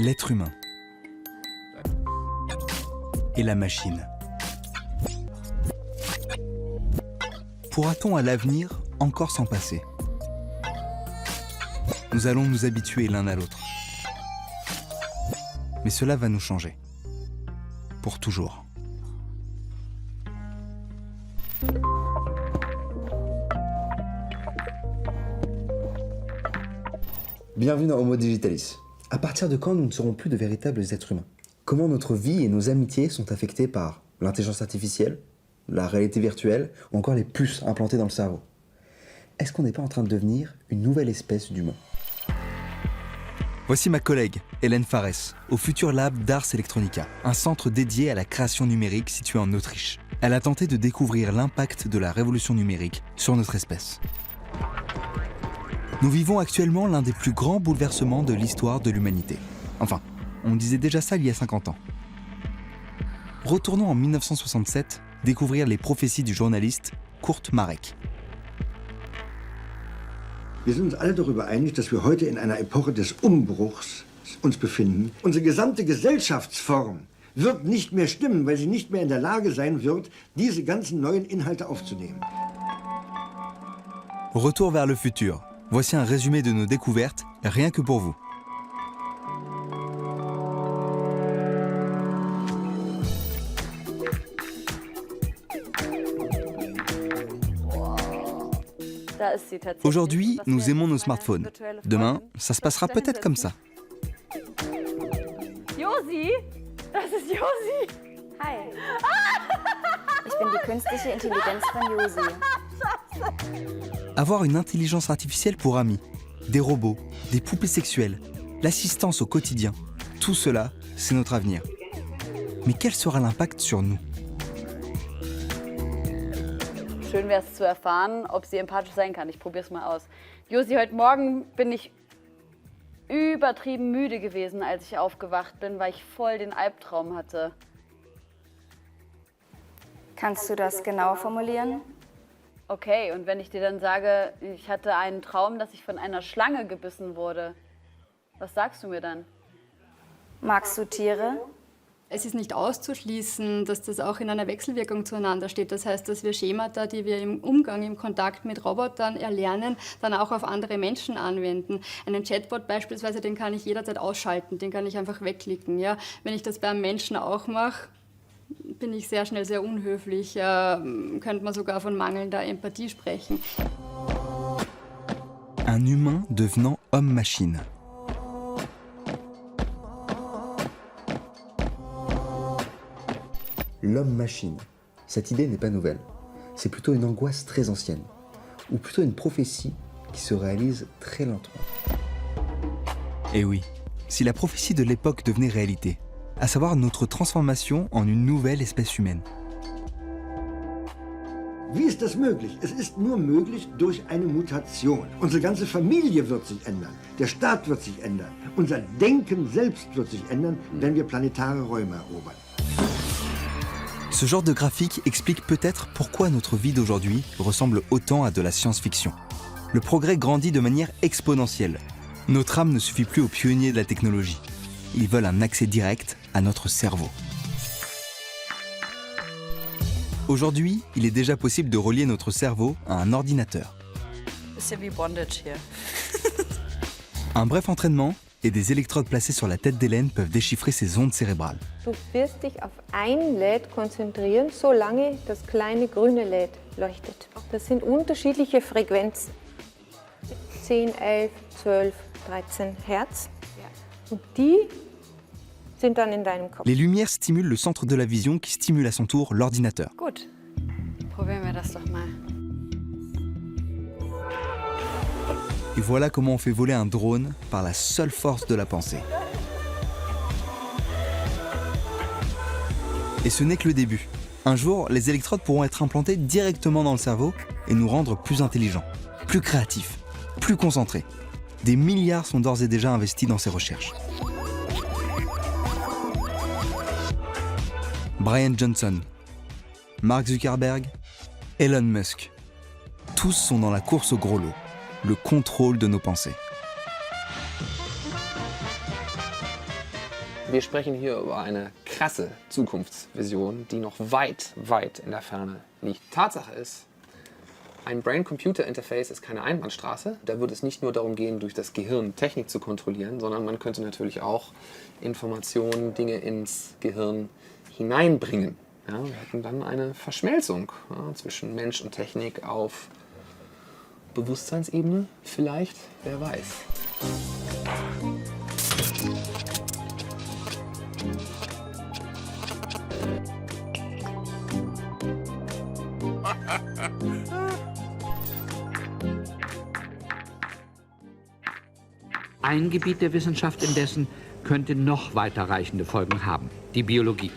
l'être humain et la machine. Pourra-t-on à l'avenir encore s'en passer? Nous allons nous habituer l'un à l'autre. Mais cela va nous changer. Pour toujours. Bienvenue dans Homo Digitalis. À partir de quand nous ne serons plus de véritables êtres humains? Comment notre vie et nos amitiés sont affectées par l'intelligence artificielle, la réalité virtuelle ou encore les puces implantées dans le cerveau? Est-ce qu'on n'est pas en train de devenir une nouvelle espèce d'humain? Voici ma collègue, Hélène Farès, au Future Lab d'Ars Electronica, un centre dédié à la création numérique situé en Autriche. Elle a tenté de découvrir l'impact de la révolution numérique sur notre espèce. Nous vivons actuellement l'un des plus grands bouleversements de l'histoire de l'humanité. Enfin, on disait déjà ça il y a 50 ans. Retournons en 1967, découvrir les prophéties du journaliste Kurt Marek. Wir sind uns alle darüber einig, dass wir heute in einer Epoche des Umbruchs uns befinden. Unsere gesamte Gesellschaftsform wird nicht mehr stimmen, weil sie nicht mehr in der Lage sein wird, diese ganzen neuen Inhalte aufzunehmen. Retour vers le futur. Voici un résumé de nos découvertes, rien que pour vous. Aujourd'hui, nous aimons nos smartphones. Demain, ça se passera peut-être comme ça. Josi, das ist Josi. Hi. Ich bin die künstliche Intelligenz von Josi. Avoir une intelligence artificielle pour amis, des robots, des poupées sexuelles, l'assistance au quotidien, tout cela, c'est notre avenir. Mais quel sera l'impact sur nous? Schön wäre es zu erfahren, ob sie empathisch sein kann. Ich probiere es mal aus. Josi, heute Morgen bin ich übertrieben müde gewesen, als ich aufgewacht bin, weil ich voll den Albtraum hatte. Kannst du das genauer formulieren? Okay, und wenn ich dir dann sage, ich hatte einen Traum, dass ich von einer Schlange gebissen wurde, was sagst du mir dann? Magst du Tiere? Es ist nicht auszuschließen, dass das auch in einer Wechselwirkung zueinander steht. Das heißt, dass wir Schemata, die wir im Umgang, im Kontakt mit Robotern erlernen, dann auch auf andere Menschen anwenden. Einen Chatbot beispielsweise, den kann ich jederzeit ausschalten, den kann ich einfach wegklicken. Ja? Wenn ich das beim Menschen auch mache, bin ich sehr schnell sehr unhöflich. Könnte man sogar von mangelnder Empathie sprechen. Un humain devenant homme-machine. L'homme-machine. Cette idée n'est pas nouvelle. C'est plutôt une angoisse très ancienne, ou plutôt une prophétie qui se réalise très lentement. Et oui, si la prophétie de l'époque devenait réalité, à savoir notre transformation en une nouvelle espèce humaine. Wie ist das möglich? Es ist nur möglich durch eine Mutation. Unsere ganze Familie wird sich ändern, der Staat wird sich ändern, unser Denken selbst wird sich ändern, wenn wir planetare Räume erobern. Ce genre de graphique explique peut-être pourquoi notre vie d'aujourd'hui ressemble autant à de la science-fiction. Le progrès grandit de manière exponentielle. Notre âme ne suffit plus aux pionniers de la technologie. Ils veulent un accès direct à notre cerveau. Aujourd'hui, il est déjà possible de relier notre cerveau à un ordinateur. Bisschen wie Bondage hier. Un bref entraînement et des électrodes placées sur la tête d'Hélène peuvent déchiffrer ces ondes cérébrales. Du wirst dich auf ein LED konzentrieren, solange das kleine grüne LED leuchtet. Das sind unterschiedliche Frequenzen. 10, 11, 12, 13 Hertz. Und die sind dann in deinem Kopf. Les lumières stimulent le centre de la vision qui stimule à son tour l'ordinateur. Gut, probieren wir das doch mal. Et voilà comment on fait voler un drone par la seule force de la pensée. Et ce n'est que le début. Un jour, les électrodes pourront être implantées directement dans le cerveau et nous rendre plus intelligents, plus créatifs, plus concentrés. Des milliards sont d'ores et déjà investis dans ces recherches. Brian Johnson, Mark Zuckerberg, Elon Musk. Tous sont dans la course au gros lot, le contrôle de nos pensées. Wir sprechen hier über eine krasse Zukunftsvision, die noch weit, weit in der Ferne liegt. Tatsache ist, ein Brain-Computer-Interface ist keine Einbahnstraße. Da wird es nicht nur darum gehen, durch das Gehirn Technik zu kontrollieren, sondern man könnte natürlich auch Informationen, Dinge ins Gehirn hineinbringen. Ja, wir hätten dann eine Verschmelzung zwischen Mensch und Technik auf Bewusstseinsebene, vielleicht, wer weiß. Ein Gebiet der Wissenschaft indessen könnte noch weiterreichende Folgen haben, die Biologie.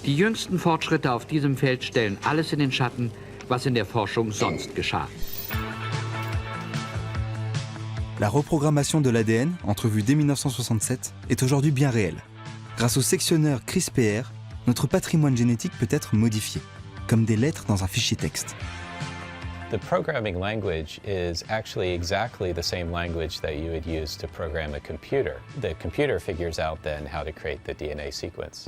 Die jüngsten Fortschritte auf diesem Feld stellen alles in den Schatten, was in der Forschung sonst geschah. La reprogrammation de l'ADN, entrevue dès 1967, est aujourd'hui bien réelle. Grâce au sectionneur CRISPR, notre patrimoine génétique peut être modifié, comme des lettres dans un fichier texte. The programming language is actually exactly the same language that you would use to program a computer. The computer figures out then how to create the DNA sequence.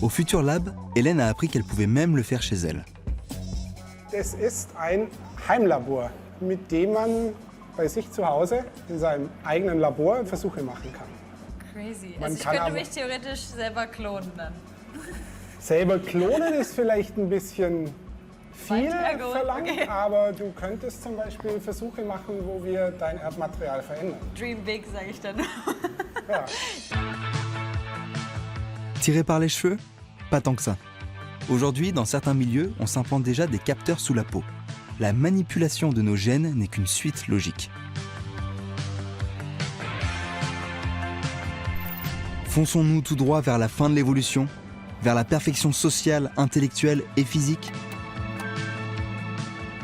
Au Future Lab, Hélène a appris qu'elle pouvait même le faire chez elle. Es ist ein Heimlabor, mit dem man bei sich zu Hause in seinem eigenen Labor Versuche machen kann. Crazy. Man Also ich kann könnte aber mich theoretisch selber klonen dann. selber klonen ist vielleicht ein bisschen viel Weiter gut, verlangt, okay. aber du könntest zum Beispiel Versuche machen, wo wir dein Erbmaterial verändern. Dream big, sage ich dann. Ja. Tiré par les cheveux? Pas tant que ça. Aujourd'hui, dans certains milieux, on s'implante déjà des capteurs sous la peau. La manipulation de nos gènes n'est qu'une suite logique. Fonçons-nous tout droit vers la fin de l'évolution, vers la perfection sociale, intellectuelle et physique?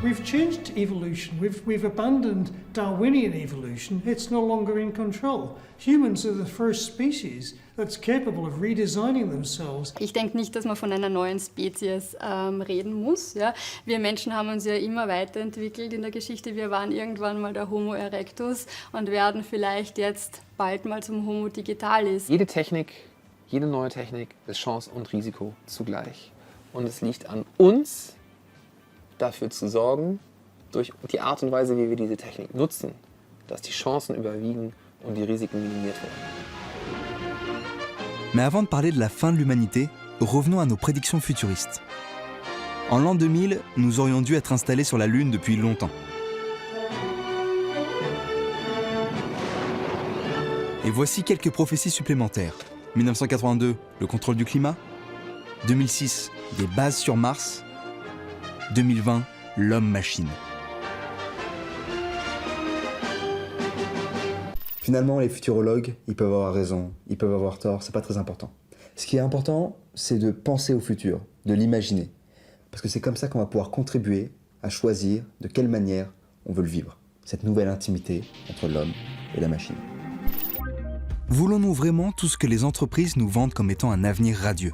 We've changed evolution. We've abandoned Darwinian evolution. It's no longer in control. Humans are the first species that's capable of redesigning themselves. Ich denke nicht, dass man von einer neuen Spezies reden muss. Ja? Wir Menschen haben uns ja immer weiterentwickelt in der Geschichte. Wir waren irgendwann mal der Homo erectus und werden vielleicht jetzt bald mal zum Homo digitalis. Jede Technik, jede neue Technik ist Chance und Risiko zugleich. Und es liegt an uns, dafür zu sorgen, durch die Art und Weise, wie wir diese Technik nutzen, dass die Chancen überwiegen und die Risiken minimiert werden. Mais avant de parler de la fin de l'humanité, revenons à nos prédictions futuristes. En l'an 2000, nous aurions dû être installés sur la Lune depuis longtemps. Et voici quelques prophéties supplémentaires. 1982, le contrôle du climat. 2006, des bases sur Mars. 2020, l'homme-machine. Finalement, les futurologues, ils peuvent avoir raison, ils peuvent avoir tort, c'est pas très important. Ce qui est important, c'est de penser au futur, de l'imaginer. Parce que c'est comme ça qu'on va pouvoir contribuer à choisir de quelle manière on veut le vivre. Cette nouvelle intimité entre l'homme et la machine. Voulons-nous vraiment tout ce que les entreprises nous vendent comme étant un avenir radieux?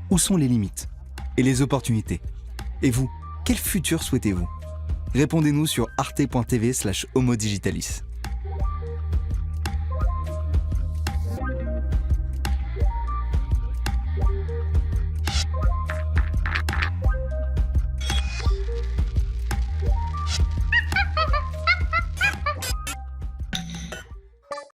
Où sont les limites et les opportunités? Et vous, quel futur souhaitez-vous? Répondez-nous sur arte.tv/homodigitalis.